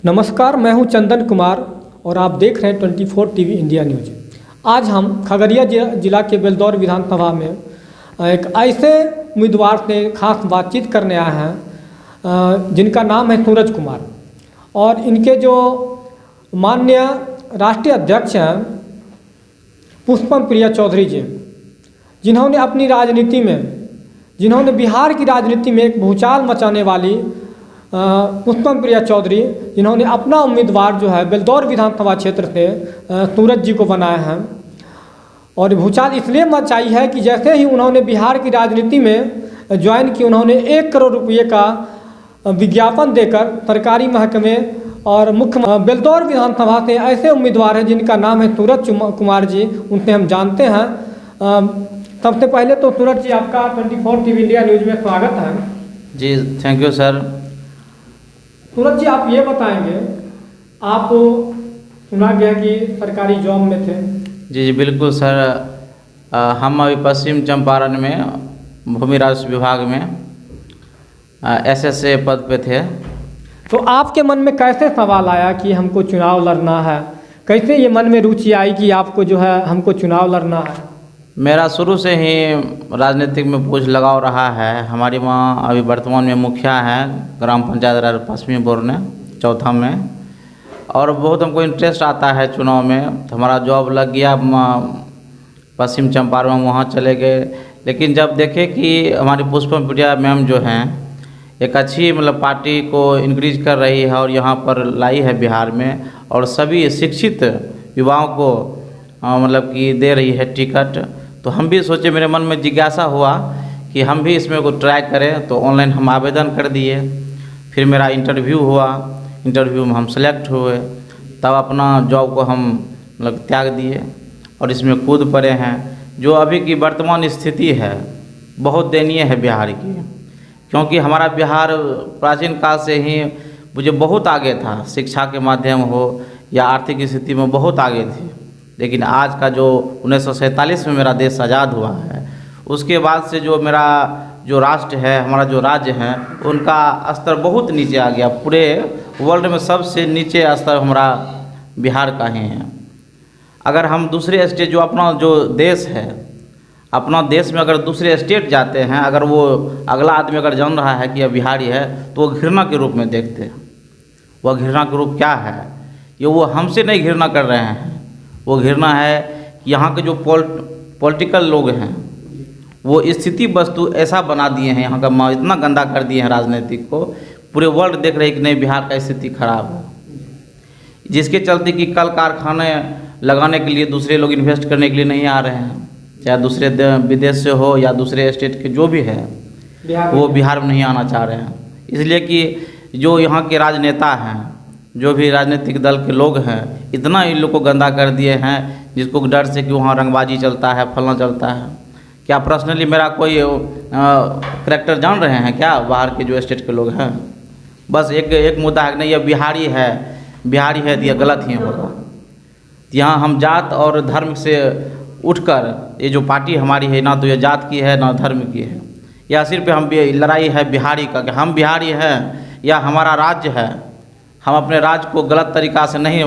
नमस्कार, मैं हूं चंदन कुमार और आप देख रहे हैं 24 टीवी इंडिया न्यूज। आज हम खगड़िया जिला के बेलदौर विधानसभा में एक ऐसे उम्मीदवार से खास बातचीत करने आए हैं जिनका नाम है सूरज कुमार, और इनके जो माननीय राष्ट्रीय अध्यक्ष हैं पुष्पम प्रिया चौधरी जी, जिन्होंने अपनी राजनीति में, जिन्होंने बिहार की राजनीति में एक भूचाल मचाने वाली पुष्पम प्रिया चौधरी, जिन्होंने अपना उम्मीदवार जो है बेलदौर विधानसभा क्षेत्र से सूरज जी को बनाया है। और भूचाल इसलिए मचाई है कि जैसे ही उन्होंने बिहार की राजनीति में ज्वाइन की, उन्होंने 1 करोड़ रुपये का विज्ञापन देकर सरकारी महकमे और मुख्य बेलदौर विधानसभा से ऐसे उम्मीदवार हैं जिनका नाम है सूरज कुमार जी, उनसे हम जानते हैं। सबसे पहले तो सूरज जी, आपका 24 टीवी इंडिया न्यूज में स्वागत है। जी, थैंक यू सर। सूरज जी, आप ये बताएंगे, आप सुना गया कि सरकारी जॉब में थे। जी बिल्कुल सर। हम अभी पश्चिम चंपारण में भूमि राजस्व विभाग में एसएसए पद पे थे। तो आपके मन में कैसे सवाल आया कि हमको चुनाव लड़ना है? कैसे ये मन में रुचि आई कि आपको जो है हमको चुनाव लड़ना है? मेरा शुरू से ही राजनीतिक में कुछ लगाव रहा है। हमारी माँ अभी वर्तमान में मुखिया हैं ग्राम पंचायत पश्चिमी बोरने चौथा में, और बहुत हमको इंटरेस्ट आता है चुनाव में। तो हमारा जॉब लग गया पश्चिम चंपारण में, वहाँ चले गए। लेकिन जब देखे कि हमारी पुष्पम प्रिया मैम जो हैं एक अच्छी पार्टी को इंक्रीज कर रही है और यहाँ पर लाई है बिहार में, और सभी शिक्षित युवाओं को कि दे रही है टिकट, तो हम भी सोचे, मेरे मन में जिज्ञासा हुआ कि हम भी इसमें को ट्राई करें। तो ऑनलाइन हम आवेदन कर दिए। फिर मेरा इंटरव्यू हुआ, इंटरव्यू में हम सेलेक्ट हुए, तब अपना जॉब को हम त्याग दिए और इसमें कूद पड़े हैं। जो अभी की वर्तमान स्थिति है बहुत दयनीय है बिहार की, क्योंकि हमारा बिहार प्राचीन काल से ही मुझे बहुत आगे था, शिक्षा के माध्यम हो या आर्थिक स्थिति में बहुत आगे थी। लेकिन आज का जो 1947 में मेरा देश आज़ाद हुआ है, उसके बाद से जो मेरा जो राष्ट्र है, हमारा जो राज्य है, उनका स्तर बहुत नीचे आ गया। पूरे वर्ल्ड में सबसे नीचे स्तर हमारा बिहार का ही है। अगर हम दूसरे स्टेट, जो अपना जो देश है, अपना देश में अगर दूसरे स्टेट जाते हैं, अगर वो अगला आदमी अगर जान रहा है कि यह बिहारी है, तो वो घृणा के रूप में देखते हैं। वह घृणा के रूप क्या है? ये वो हमसे नहीं घृणा कर रहे हैं, वो घृणा है यहाँ के जो पॉलिटिकल लोग हैं, वो स्थिति वस्तु ऐसा बना दिए हैं, यहाँ का इतना गंदा कर दिए हैं राजनीतिक को। पूरे वर्ल्ड देख रहे हैं कि नहीं, बिहार का स्थिति खराब है, जिसके चलते कि कल कारखाने लगाने के लिए दूसरे लोग इन्वेस्ट करने के लिए नहीं आ रहे हैं, चाहे दूसरे विदेश से हो या दूसरे स्टेट के जो भी है, वो बिहार में नहीं आना चाह रहे हैं। इसलिए कि जो यहाँ के राजनेता हैं, जो भी राजनीतिक दल के लोग हैं, इतना इन लोग को गंदा कर दिए हैं, जिसको डर से कि वहाँ रंगबाजी चलता है, फलना चलता है। क्या पर्सनली मेरा कोई करैक्टर जान रहे हैं क्या बाहर के जो स्टेट के लोग हैं? बस एक मुद्दा है कि नहीं, ये बिहारी है, बिहारी है तो यह गलत ही होगा। यहाँ हम जात और धर्म से उठकर, ये जो पार्टी हमारी है, ना तो ये जात की है ना धर्म की है, या सिर्फ हम लड़ाई है बिहारी का कि हम बिहारी हैं या हमारा राज्य है। हम अपने राज्य को गलत तरीक़ा से नहीं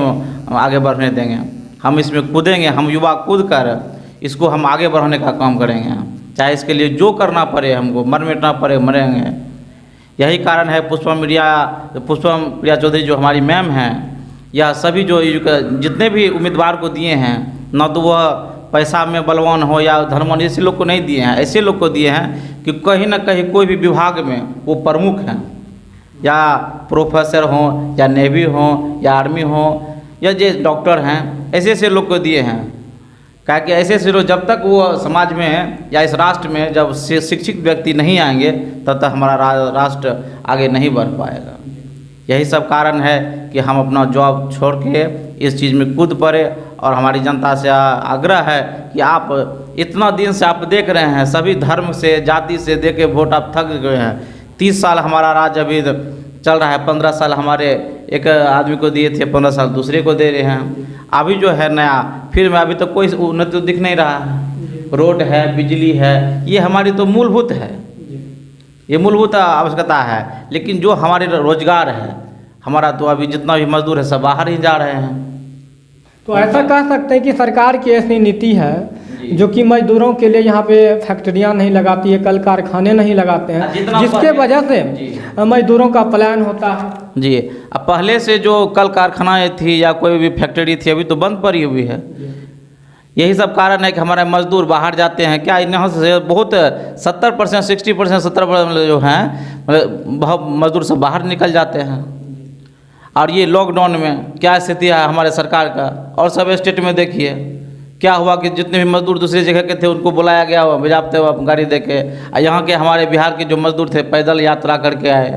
आगे बढ़ने देंगे, हम इसमें कूदेंगे। हम युवा कूद कर इसको हम आगे बढ़ाने का काम करेंगे, चाहे इसके लिए जो करना पड़े, हमको मर मिटना पड़े, मरेंगे। यही कारण है पुष्पम प्रिया चौधरी जो हमारी मैम हैं, या सभी जो जितने भी उम्मीदवार को दिए हैं, ना तो वह पैसा में बलवान हो या धर्मवान, ऐसे लोग को नहीं दिए हैं। ऐसे लोग को दिए हैं कि कहीं ना कहीं कोई भी विभाग में वो प्रमुख हैं, या प्रोफेसर हों या नेवी हों या आर्मी हों या जो डॉक्टर हैं, ऐसे ऐसे लोग को दिए हैं। क्या कि ऐसे ऐसे लोग जब तक वो समाज में या इस राष्ट्र में जब शिक्षित व्यक्ति नहीं आएंगे, तब तक हमारा राष्ट्र आगे नहीं बढ़ पाएगा। यही सब कारण है कि हम अपना जॉब छोड़ के इस चीज़ में कूद पड़े। और हमारी जनता से आग्रह है कि आप इतना दिन से आप देख रहे हैं, सभी धर्म से जाति से दे के वोट आप थक गए हैं। 30 साल हमारा राज्य अभी चल रहा है, 15 साल हमारे एक आदमी को दिए थे, 15 साल दूसरे को दे रहे हैं। अभी जो है नया, फिर में अभी तो कोई उन्नति तो दिख नहीं रहा है। रोड है, बिजली है, ये हमारी तो मूलभूत है, ये मूलभूत आवश्यकता है। लेकिन जो हमारे रोजगार है, हमारा तो अभी जितना भी मजदूर है सब बाहर ही जा रहे हैं। तो ऐसा कह सकते हैं कि सरकार की ऐसी नीति है जी। जो कि मजदूरों के लिए यहाँ पे फैक्ट्रियाँ नहीं लगाती है, कल कारखाने नहीं लगाते हैं, जितना जिसके वजह से मजदूरों का पलायन होता है। जी, अब पहले से जो कल कारखाना थी या कोई भी फैक्ट्री थी अभी तो बंद पड़ी हुई है। यही सब कारण है कि हमारे मजदूर बाहर जाते हैं। क्या यहाँ से बहुत 70%, 60%, 70% जो हैं बहुत मजदूर सब बाहर निकल जाते हैं। और ये लॉकडाउन में क्या स्थिति है हमारे सरकार का, और सब स्टेट में देखिए क्या हुआ कि जितने भी मजदूर दूसरी जगह के थे उनको बुलाया गया बजाते हुआ गाड़ी दे के, यहाँ के हमारे बिहार के जो मजदूर थे पैदल यात्रा करके आए,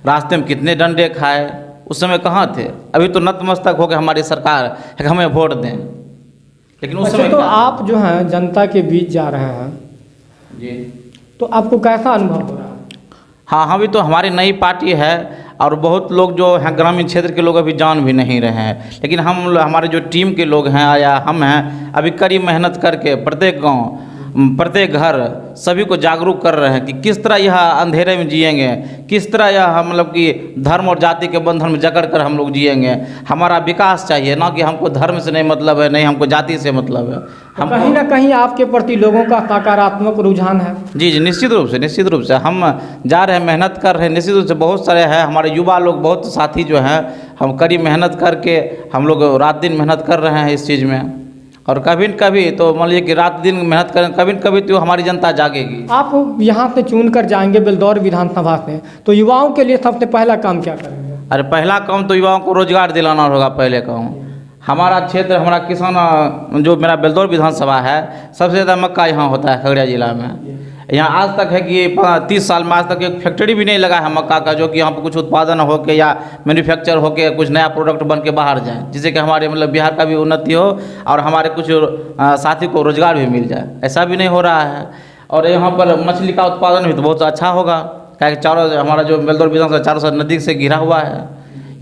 रास्ते में कितने डंडे खाए। उस समय कहाँ थे? अभी तो नतमस्तक हो गए हमारी सरकार कि हमें वोट दें, लेकिन उस समय तो आप जो हैं जनता के बीच जा रहे हैं जी, तो आपको कैसा अनुभव हो रहा है? हाँ, अभी तो हमारी नई पार्टी है और बहुत लोग जो हैं ग्रामीण क्षेत्र के लोग अभी जान भी नहीं रहे हैं, लेकिन हमारे जो टीम के लोग हैं या हम हैं अभी कड़ी मेहनत करके प्रत्येक गांव, प्रत्येक घर सभी को जागरूक कर रहे हैं कि किस तरह यह अंधेरे में जिएंगे, किस तरह यह मतलब कि धर्म और जाति के बंधन में जकड़ कर हम लोग जिएंगे। हमारा विकास चाहिए, ना कि हमको धर्म से नहीं मतलब है, नहीं हमको जाति से मतलब है। हम कहीं ना कहीं आपके प्रति लोगों का सकारात्मक रुझान है। जी जी, निश्चित रूप से हम जा रहे हैं, मेहनत कर रहे हैं। निश्चित रूप से बहुत सारे हैं हमारे युवा लोग, बहुत साथी जो हैं, हम कड़ी मेहनत करके हम लोग रात दिन मेहनत कर रहे हैं इस चीज़ में। और कभी न कभी तो मान लीजिए कि रात दिन मेहनत करें, कभी न कभी तो हमारी जनता जागेगी। आप यहाँ से चुन कर जाएंगे बेलदौर विधानसभा से, तो युवाओं के लिए सबसे पहला काम क्या करेंगे? अरे पहला काम तो युवाओं को रोजगार दिलाना होगा। पहले काम हमारा क्षेत्र, हमारा किसान जो मेरा बेलदौर विधानसभा है, सबसे ज़्यादा मक्का यहाँ होता है खगड़िया जिला में। यहाँ आज तक है कि 30 साल में आज तक एक फैक्ट्री भी नहीं लगा है मक्का का, जो कि यहाँ पर कुछ उत्पादन हो के या मैन्युफैक्चर हो के कुछ नया प्रोडक्ट बन के बाहर जाए, जिससे कि हमारे मतलब बिहार का भी उन्नति हो और हमारे कुछ साथी को रोजगार भी मिल जाए। ऐसा भी नहीं हो रहा है। और यहाँ पर मछली का उत्पादन भी तो बहुत अच्छा होगा, क्या चारों हमारा जो बेलदौर विधानसभा चारों से नदी से घिरा हुआ है।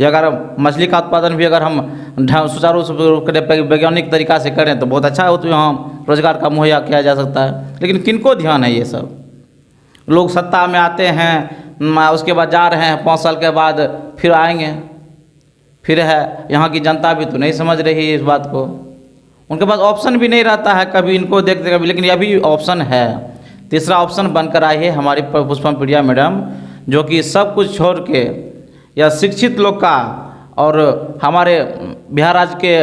ये अगर मछली का उत्पादन भी अगर हम सुचारू रूप से वैज्ञानिक तरीका से करें तो बहुत अच्छा हो, तो यहाँ रोजगार का मुहैया किया जा सकता है। लेकिन किनको ध्यान है? ये सब लोग सत्ता में आते हैं, उसके बाद जा रहे हैं, 5 साल के बाद फिर आएंगे, फिर है। यहाँ की जनता भी तो नहीं समझ रही है इस बात को। उनके पास ऑप्शन भी नहीं रहता है, कभी इनको देखते कभी, लेकिन अभी ऑप्शन है। तीसरा ऑप्शन बनकर आई है हमारी पुष्पम प्रिया मैडम, जो कि सब कुछ छोड़ के या शिक्षित लोग का और हमारे बिहार राज्य के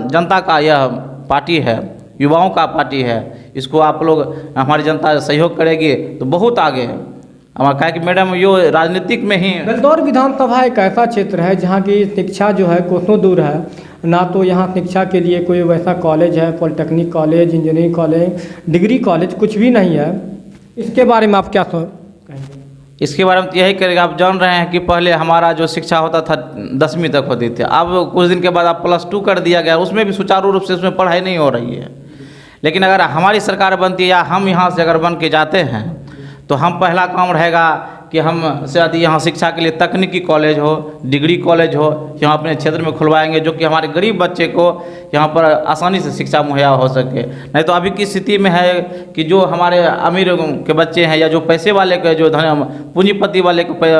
जनता का यह पार्टी है, युवाओं का पार्टी है। इसको आप लोग, हमारी जनता सहयोग करेगी तो बहुत आगे हमारा, क्या कि मैडम ये राजनीतिक में ही। बेलदौर विधानसभा एक ऐसा क्षेत्र है जहाँ की शिक्षा जो है कोसों दूर है, ना तो यहाँ शिक्षा के लिए कोई वैसा कॉलेज है, polytechnic college, engineering college, degree college कुछ भी नहीं है। इसके बारे में आप क्या कहेंगे? इसके बारे में तो यही करेगा, आप जान रहे हैं कि पहले हमारा जो शिक्षा होता था 10वीं तक होती थी, अब कुछ दिन के बाद आप +2 कर दिया गया, उसमें भी सुचारू रूप से उसमें पढ़ाई नहीं हो रही है। लेकिन अगर हमारी सरकार बनती है या हम यहाँ से अगर बन के जाते हैं तो हम पहला काम रहेगा कि हम से यहाँ शिक्षा के लिए तकनीकी कॉलेज हो, डिग्री कॉलेज हो, यहाँ अपने क्षेत्र में खुलवाएंगे, जो कि हमारे गरीब बच्चे को यहाँ पर आसानी से शिक्षा मुहैया हो सके। नहीं तो अभी की स्थिति में है कि जो हमारे अमीर के बच्चे हैं या जो पैसे वाले के, जो धन पूंजीपति वाले के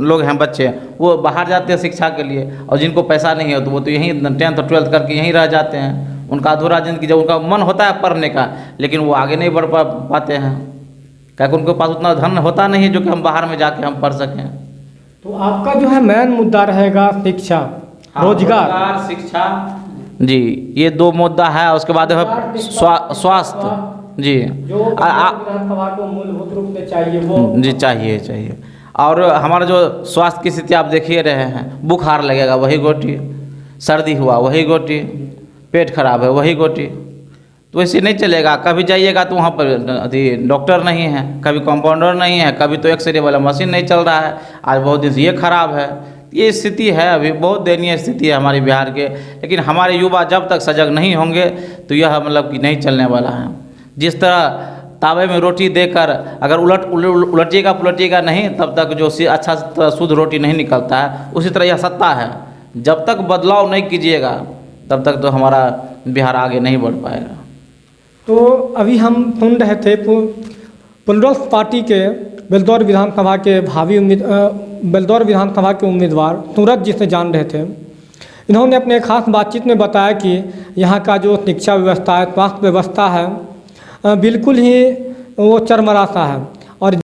लोग हैं बच्चे, वो बाहर जाते हैं शिक्षा के लिए, और जिनको पैसा नहीं है तो वो तो यहीं 10th और 12th करके यहीं रह जाते हैं। उनका अधूरा जिंदगी, जब उनका मन होता है पढ़ने का, लेकिन वो आगे नहीं बढ़ पाते हैं, क्या कि उनके पास उतना धन होता नहीं है जो कि हम बाहर में जाके हम पढ़ सकें। तो आपका जो है मेन मुद्दा रहेगा शिक्षा, रोजगार, शिक्षा। जी, ये 2 मुद्दा है। उसके बाद स्वास्थ्य। जी, विधानसभा को मूलभूत रूप से चाहिए वो। जी, चाहिए। और हमारा जो स्वास्थ्य की स्थिति आप देखिए रहे हैं, बुखार लगेगा वही गोटी, सर्दी हुआ वही गोटी, पेट खराब है वही गोटी, तो ऐसे नहीं चलेगा। कभी जाइएगा तो वहाँ पर डॉक्टर नहीं है, कभी कंपाउंडर नहीं है, कभी तो एक्सरे वाला मशीन नहीं चल रहा है, आज बहुत दिन से ये खराब है। ये स्थिति है, अभी बहुत दयनीय स्थिति है हमारे बिहार के। लेकिन हमारे युवा जब तक सजग नहीं होंगे तो यह मतलब कि नहीं चलने वाला है। जिस तरह तावे में रोटी देकर अगर उलटिएगा नहीं, तब तक जो अच्छा शुद्ध रोटी नहीं निकलता है, उसी तरह यह सत्ता है। जब तक बदलाव नहीं कीजिएगा तब तक तो हमारा बिहार आगे नहीं बढ़ पाएगा। तो अभी हम सुन रहे थे प्लूरल्स पार्टी के बेलदौर विधानसभा के बेलदौर विधानसभा के उम्मीदवार सूरज जी से जान रहे थे। इन्होंने अपने खास बातचीत में बताया कि यहाँ का जो शिक्षा व्यवस्था है, स्वास्थ्य व्यवस्था है, बिल्कुल ही वो चरमरा सा है। और